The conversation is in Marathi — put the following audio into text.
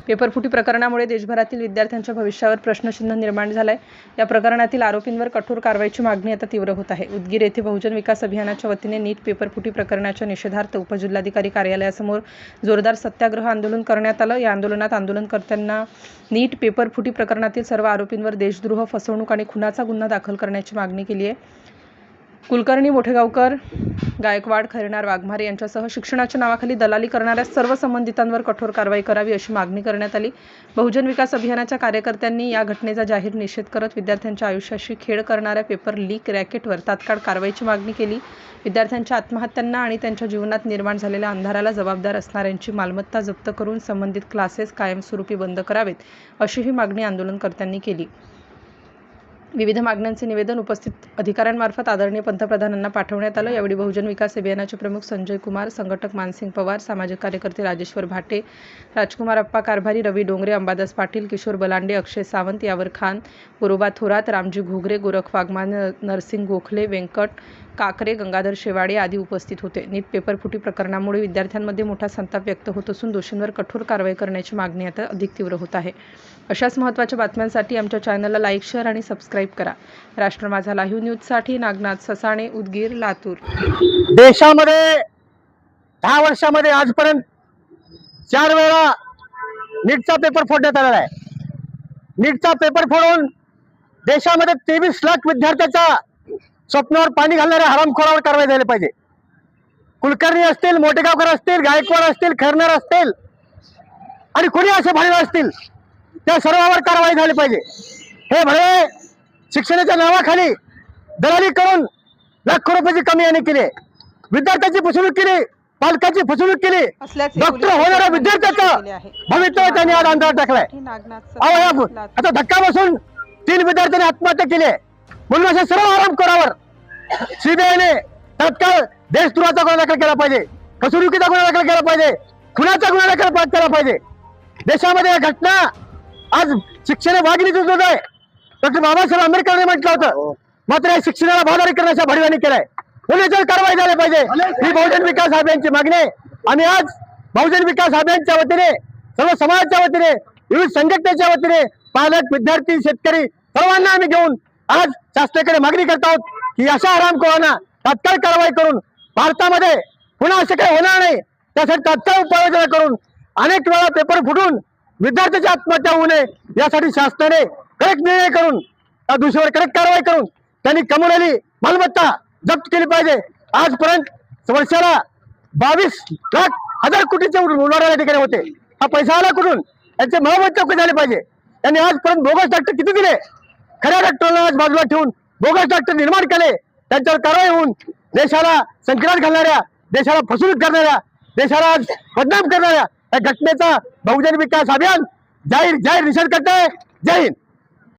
पेपरफुटी प्रकरणामुळे देशभरातील विद्यार्थ्यांच्या भविष्यावर प्रश्नचिन्ह निर्माण झालंय। या प्रकरणातील आरोपींवर कठोर कारवाईची मागणी आता तीव्र होत आहे। उदगीर येथे बहुजन विकास अभियानाच्या वतीने नीट पेपरफुटी प्रकरणाच्या निषेधार्थ उपजिल्हाधिकारी कार्यालयासमोर जोरदार सत्याग्रह आंदोलन करण्यात आलं। या आंदोलनात आंदोलनकर्त्यांना नीट पेपरफुटी प्रकरणातील सर्व आरोपींवर देशद्रोह, फसवणूक आणि खुनाचा गुन्हा दाखल करण्याची मागणी केली आहे। कुलकर्णी, मोठेगावकर, गायकवाड, खैरनार, वाघमारे यांच्यासह शिक्षणाच्या नावाखाली दलाली करणाऱ्या सर्व संबंधितांवर कठोर कारवाई करावी अशी मागणी करण्यात आली। बहुजन विकास अभियानाच्या कार्यकर्त्यांनी या घटनेचा जाहीर निषेध करत विद्यार्थ्यांच्या आयुष्याशी खेळ करणाऱ्या पेपर लीक रॅकेटवर तात्काळ कारवाईची मागणी केली। विद्यार्थ्यांच्या आत्महत्यांना आणि त्यांच्या जीवनात निर्माण झालेल्या अंधाराला जबाबदार असणाऱ्यांची मालमत्ता जप्त करून संबंधित क्लासेस कायमस्वरूपी बंद करावेत अशीही मागणी आंदोलनकर्त्यांनी केली। विविध मागण्यांचे निवेदन उपस्थित अधिकाऱ्यांमार्फत आदरणीय पंतप्रधानांना पाठवण्यात आलं। यावेळी बहुजन विकास अभियानाचे प्रमुख संजय कुमार, संघटक मानसिंग पवार, सामाजिक कार्यकर्ते राजेश्वर भाटे, राजकुमार अप्पा कारभारी, रवी डोंगरे, अंबादास पाटील, किशोर बलांडे, अक्षय सावंत, यावर खान, गुरुबा थोरात, रामजी घोगरे, गोरख वाघमारे, नरसिंग गोखले, व्यंकट काकरे, गंगाधर शेवाडे आदी उपस्थित होते। नीट पेपरफुटी प्रकरणामुळे विद्यार्थ्यांमध्ये मोठा संताप व्यक्त होत असून दोषींवर कठोर कारवाई करण्याची मागणी आता अधिक तीव्र होत आहे। अशाच महत्त्वाच्या बातम्यांसाठी आमच्या चॅनलला लाईक, शेअर आणि सबस्क्राईब करा। राष्ट्र माझा लाईव्ह न्यूजसाठी नागनाथ ससाणे, उदगीर, लातूर। देशामध्ये 10 वर्षामध्ये आजपर्यंत 4 वेळा नीटचा पेपर फोडण्यात आलेला आहे। नीटचा पेपर फोडून देशामध्ये 23 लाख विद्यार्थ्याच्या स्वप्नावर पाणी घालणाऱ्या हरामखोरावर कारवाई झाली पाहिजे। कुलकर्णी असतील, मोठेगावकर असतील, गायकवाड असतील, खैरनार असतील आणि कोणी असे भडे असतील त्या सर्वांवर कारवाई झाली पाहिजे। हे भडे शिक्षणाच्या नावाखाली दलाली करून लाखो रुपयाची कमी यांनी केली, विद्यार्थ्याची फसवणूक केली, पालकाची फसवणूक केली, डॉक्टर होणाऱ्या विद्यार्थ्याचं भवितव्य त्यांनी आज अंधारात टाकलाय। आता धक्का बसून 3 विद्यार्थ्यांनी आत्महत्या केली म्हणून अशा सर्व हरामखोरावर सीबीआयने तात्काळ देशद्रोहाचा गुन्हा दाखल केला पाहिजे, फसवणुकीचा गुन्हा दाखल केला पाहिजे, खुनाचा गुन्हा दाखल केला पाहिजे। देशामध्ये घटना आज शिक्षण वाघिणीचं दूध आहे, डॉक्टर बाबासाहेब आंबेडकरांनी म्हटलं होतं, मात्र या शिक्षणाला बाजारी करण्याच्या भडव्याने केलाय। पोलिसांवर कारवाई झाली पाहिजे ही बहुजन विकास अभियानची मागणी आहे। आणि आज बहुजन विकास अभियानच्या वतीने, सर्व समाजाच्या वतीने, विविध संघटनेच्या वतीने पालक, विद्यार्थी, शेतकरी सर्वांना आम्ही घेऊन आज शासनाकडे मागणी करत आहोत की अशा हरामखोरांना तात्काळ कारवाई करून भारतामध्ये पुन्हा असं काही होणार नाही त्यासाठी तात्काळ उपाययोजना करून अनेक वेळा पेपर फुटून विद्यार्थ्याची आत्महत्या होऊ नये यासाठी शासनाने कडक निर्णय करून त्या दोषीवर कडक कारवाई करून त्यांनी कमवलेली मालमत्ता जप्त केली पाहिजे। आजपर्यंत वर्षाला 22 लाख हजार कोटीचे उलाढाल या ठिकाणी होते, हा पैसा आला कुठून? यांचे महोबत चौकशी झाली पाहिजे। त्यांनी आजपर्यंत बोगस डॉक्टर किती दिले? खऱ्या डॉक्टरला आज बाजूला ठेवून बोगस डॉक्टर निर्माण केले, त्यांच्यावर कारवाई होऊन देशाला संकटात घालणाऱ्या, देशाला फसवणूक करणाऱ्या, देशाला आज बदनाम करणाऱ्या या घटनेचा बहुजन विकास अभियान जाहीर निषेध करत आहे। जय हिंद।